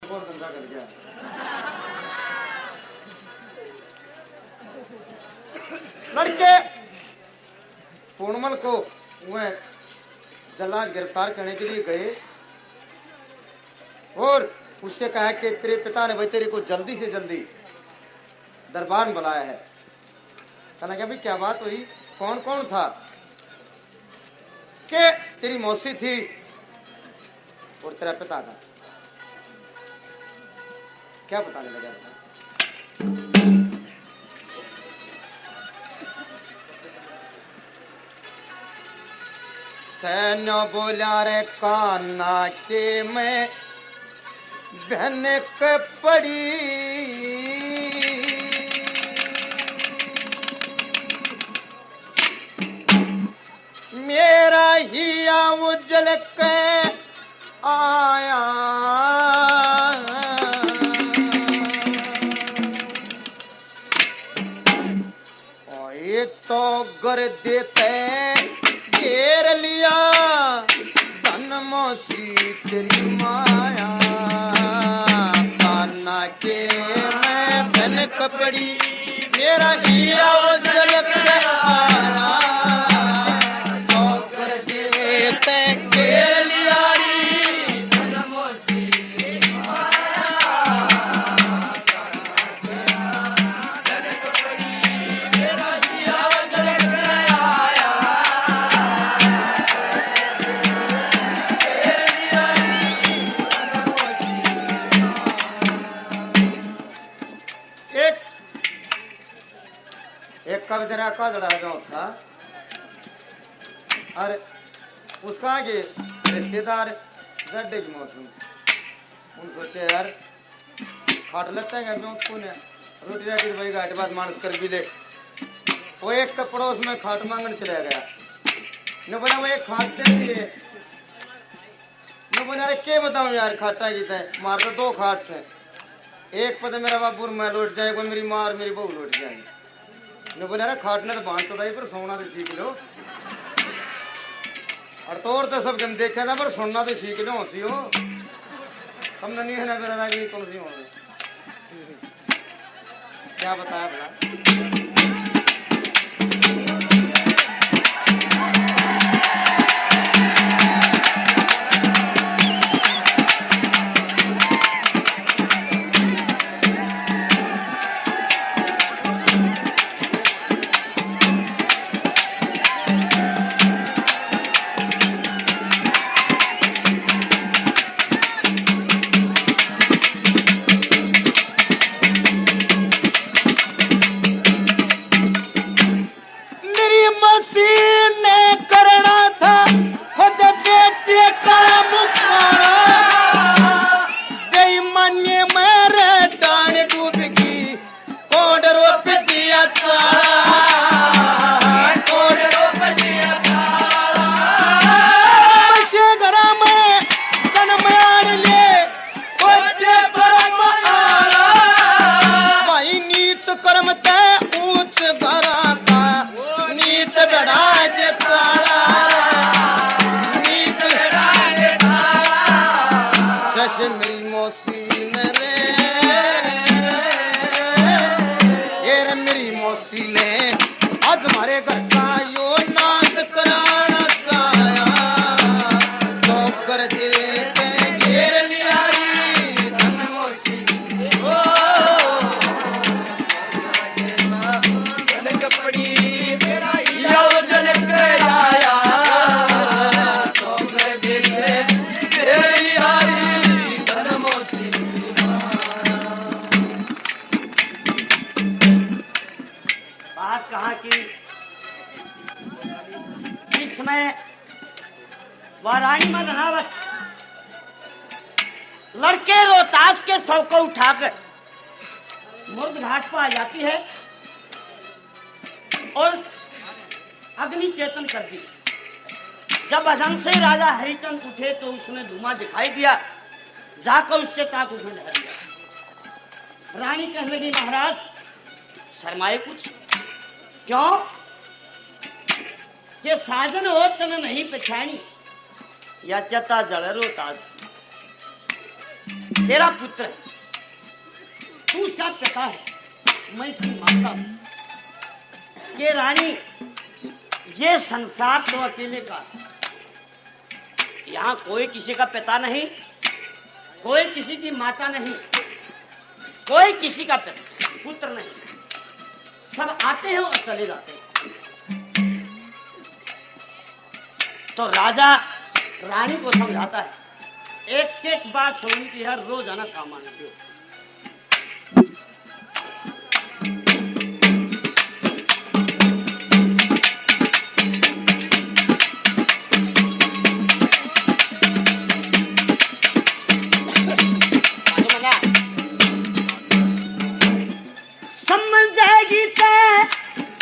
कौन धंधा कर गया? लड़के पूर्णमल को वह जल्लाद गिरफ्तार करने के लिए गए और उससे कहा कि तेरे पिता ने भाई तेरे को जल्दी से जल्दी दरबार में बुलाया है। कहना क्या भाई क्या बात हुई, कौन कौन था? कि तेरी मौसी थी और तेरा पिता था। क्या बताने लगा था? तैनो बोला रे काना के मैं बहन के पड़ी, मेरा ही उजल के आया, और ये तो गर देते घेर लिया धन मौसी तेरी माया, काना के मैं धन कपड़ी मेरा ही उजल के आया, जरा का जड़ा गाँव था और उसका आगे रिश्तेदार गड्ढे की मौसम उन सोचे यार खाट लगता है को ने रोटी राटी भाई घाट बाद मानस कर भी ले। वो एक का पड़ोस में खाट मांगने चला गया न बोला वो एक खाटते लिए न बोला अरे क्या बताऊं यार खाटा जीता है मार तो दो खाट से एक पता मेरा बाबू मैं लौट जाएगा मेरी माँ और मेरी बहू लौट जाएगी ने बोला अरे खाटना तो बांध तो था पर सोना तो सीख लो और तौर तो सब जम देखा था पर सुनना तो सीख लो हंसी हो समझ नहीं है ना मेरा रागी कौन सी हो क्या बताया भला। वाराणी में धनावत लड़के रोहतास के शव को उठाकर मुर्ग घाट पर आ जाती है और अग्नि चेतन कर दी। जब अजन से राजा हरिचंद उठे तो उसने धुआं दिखाई दिया, जाकर उसके ताक उठने लगा। रानी कहने लगी महाराज शर्माए कुछ क्यों के साधन हो तने नहीं पहचानी या चता जड़ रोहतास तेरा पुत्र है, तू उसका पिता है, मैं इसकी माता हूं। ये रानी, ये संसार तो अकेले का, यहाँ कोई किसी का पिता नहीं, कोई किसी की माता नहीं, कोई किसी का पुत्र नहीं, सब आते हैं और चले जाते हैं। तो राजा रानी को समझाता है, एक एक बात सुनने की हर रोजाना काम आने दो।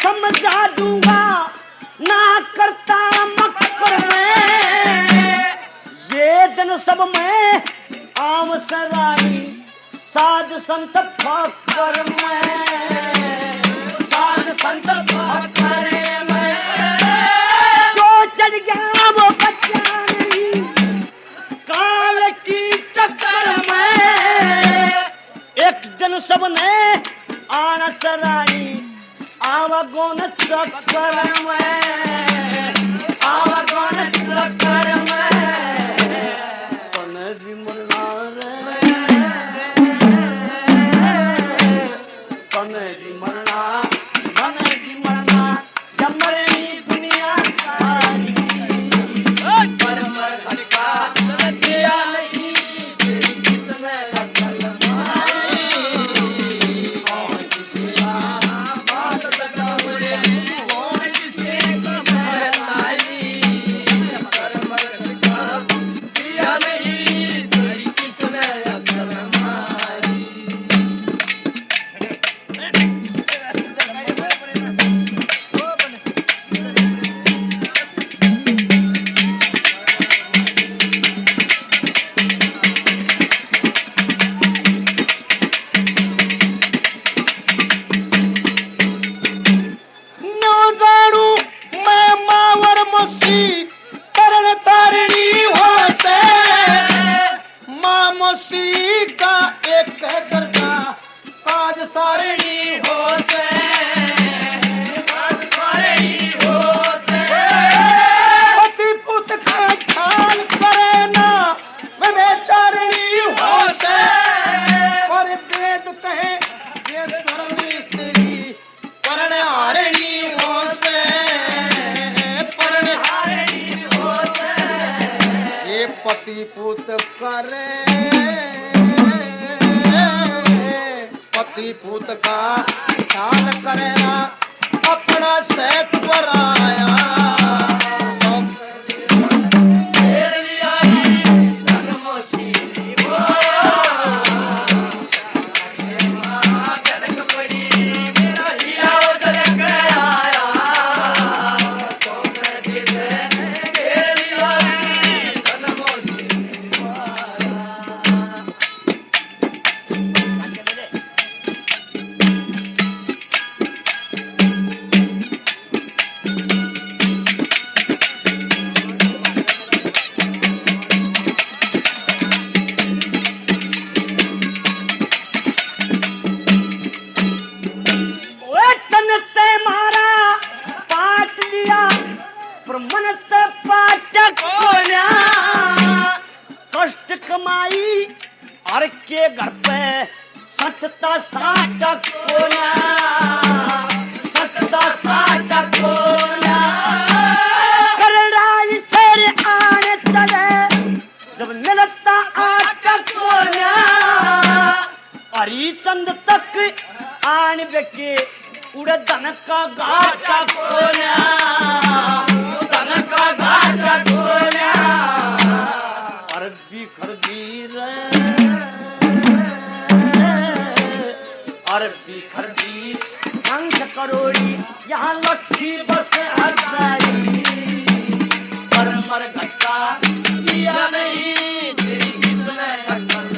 समझा दूंगा ना करता मकर में, ये दिन सब में आम सरानी साध संत फकर में, साध संत फकर में, जो चढ़ गया वो बच्चा नहीं काल की चक्कर में, एक दिन सब ने आना सरानी आवागोन चक्कर में, आवागोन चक्कर में, तने भी मरना रे, तने भी मरना, तने भी मरना, जब मरनी दुनिया सारी, पर मर घटका दिया नहीं, तेरी किसने अकल मारी, और किसी पति पुत करे, पति पुत का ख्याल करेगा अपना सेठ पराया, कमाई और के घर पे सटता साटा कोना, सटता साटा कोना, करड़ाई सेरे आने चले जब मिलता आटा कोना, हरिचंद तक आने बेके उड़े धन का घाटा कोना, धन का घाटा कोना, अरबी खरदी रे, अरबी खरदी संख करोड़ी यहाँ लक्ष्मी बस हजारी, पर मर घटका दिया नहीं तेरी किसने अकल,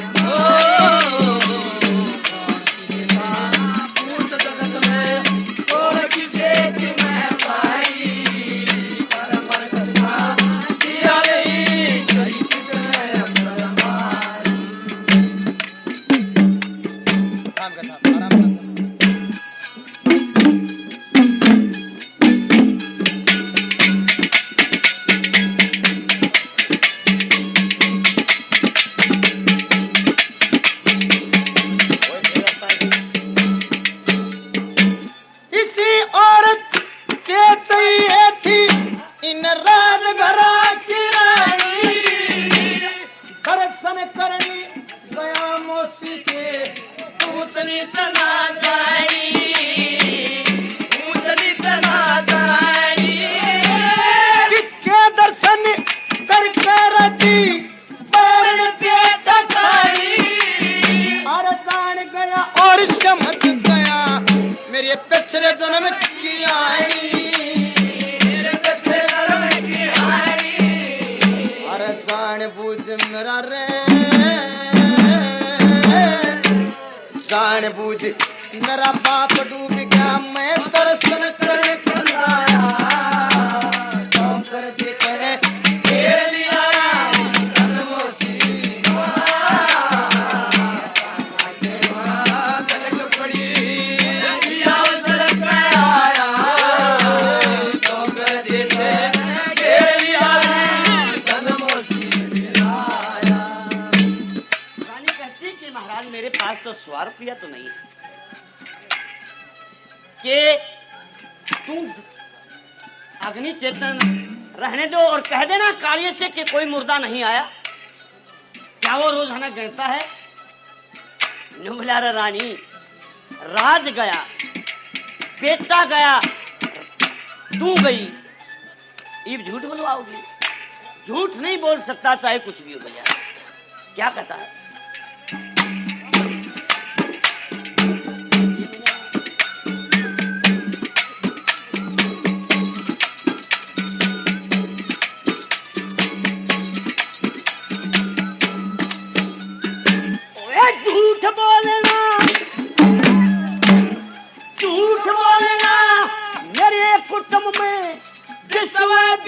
पूछ जगत में और किसे की मैं पाई, पर मर घटका दिया नहीं तेरी किसने अकल मारी। मौसी के ऊंच नीच ना जाई, ऊंच नीच ना जाई। के दर्शन करके रजी पैर पेट खाई, और जान गया और समझ गया मेरे पिछले जन्म की आईनी, मेरे पिछले जन्म की आईनी। अरे जान बूझ मेरा रे, जान बूझ मेरा बाप डूब गया, मैं दर्शन करने आया, तो कर देते हैं घेर लिया मौसी, तलक पड़ी लिया तलक आया, तो कर देते घेर लिया मौसी आया। रानी कहती कि महाराज मेरे पास तो 100 रुपया तो नहीं है कि तुम अग्नि चेतन रहने दो और कह देना कालिए से कि कोई मुर्दा नहीं आया। क्या वो रोजाना गिनता है? नुबला रानी, राज गया, बेटा गया, तू गई, ये झूठ बोलवाओगी? झूठ नहीं बोल सकता चाहे कुछ भी हो गया। क्या कहता है? झूठ बोलना, झूठ बोलना, मेरे कुटुंब में विश्वास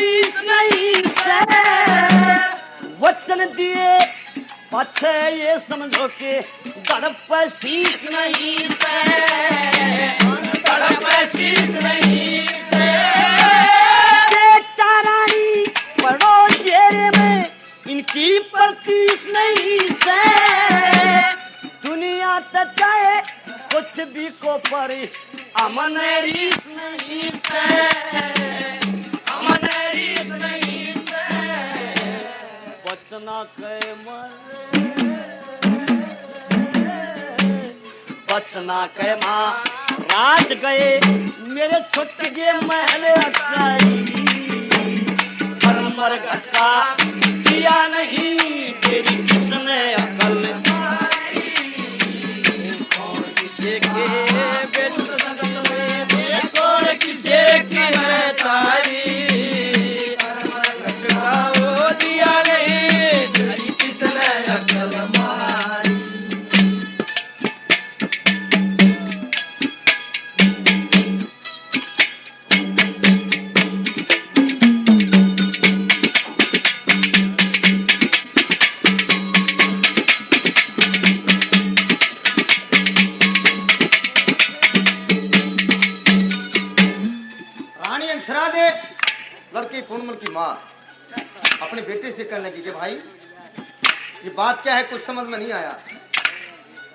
नहीं से वचन दिए पछे ये समझो के दड़प शीश नहीं से, दड़प शीश नहीं से। बेटा रानी पड़ो जेरे में इनकी परतीश नहीं से, दुनिया चाहे कुछ भी को परी अमन रीस नहीं से, अमन रीस नहीं से। बचना के मरे, बचना के माँ राज गए मेरे छोटे के महल अटाई, मर घटा दिया नहीं तेरी किसने अकल, लड़की पूर्णमल की माँ अपने बेटे से कहने लगी कि भाई ये बात क्या है, कुछ समझ में नहीं आया।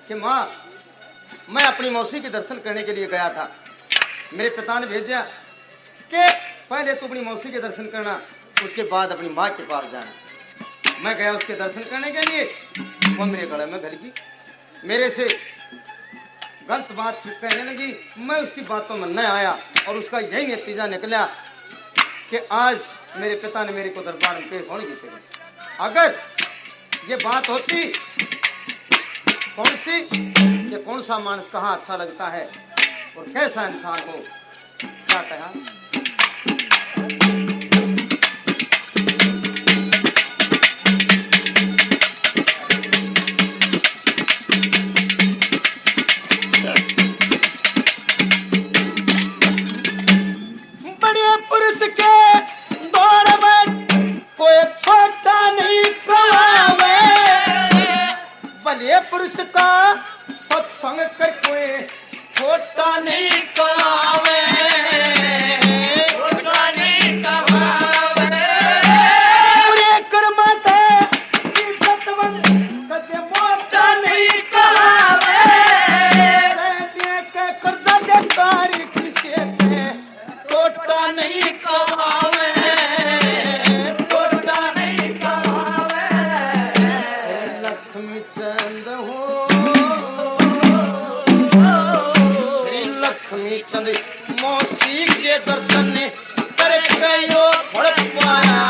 कि माँ मैं अपनी मौसी के दर्शन करने के लिए गया था, मेरे पिता ने भेजा कि पहले तू अपनी मौसी के दर्शन करना, उसके बाद अपनी माँ के पास जाना। मैं गया उसके दर्शन करने के लिए, वो मेरे गले में घल गई, मेरे से गलत बात कहने लगी। मैं उसकी बातों में न आया और उसका यही नतीजा निकला कि आज मेरे पिता ने मेरे को दरबार में पेश होने की थी। अगर ये बात होती कौन सी कि कौन सा मानस कहाँ अच्छा लगता है और कैसा इंसान हो, क्या कहा बड़े पुरुष के दौर में कोई छोटा नहीं कहावे, बड़े पुरुष का सत्संग कर कोई छोटा नहीं कहावे। रानी चंद मौसी के दर्शन कर गयो फड़ पाया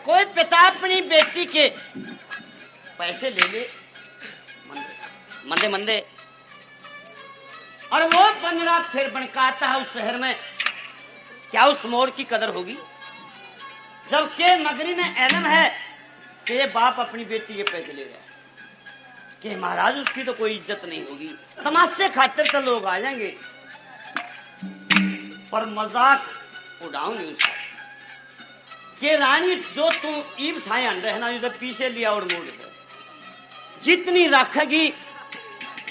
कोई पिता अपनी बेटी के पैसे ले ले मंदे मंदे और वो 15 फिर बनकाता है उस शहर में, क्या उस मोर की कदर होगी? जबकि नगरी में एलम है कि ये बाप अपनी बेटी के पैसे ले रहा है कि महाराज उसकी तो कोई इज्जत नहीं होगी, तमाशे खातिर तो लोग आ जाएंगे, पर मजाक उड़ाऊ नहीं उसका कि रानी जो तू ईब थाए रहना उधर पीछे लिया और मोड़ दे, जितनी रखेगी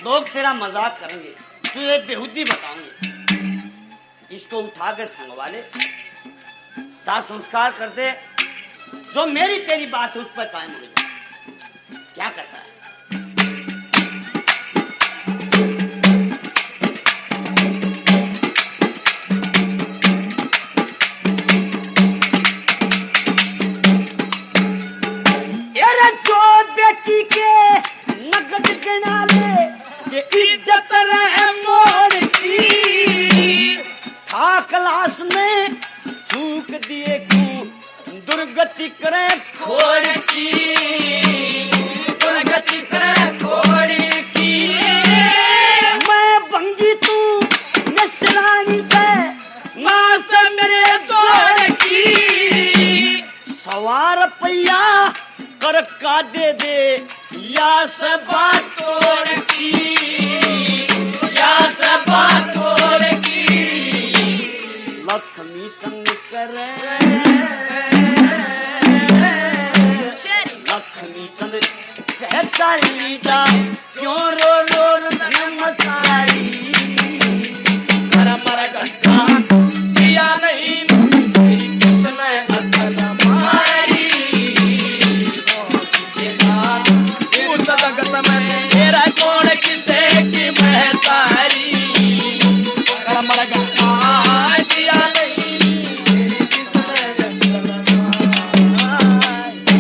लोग तेरा मजाक करेंगे, तुझे बेहुदी बताएंगे। इसको उठा के संगवाले ता संस्कार कर दे, जो मेरी तेरी बात है उस पर कायम हो जाए। क्या करता है? क्लास में थूक दिए क्यों दुर्गति करे खोड़ की, दुर्गति करे खोड़ की। मैं बंगी तू नसरानी से मां से मेरे जोड़ की, सवार पैया कर का दे दे या सबा तोड़ की, या सबा तोड़ की। लक्ष्मी चंद करे लक्ष्मी चंद कहता लीजा क्यों रो रो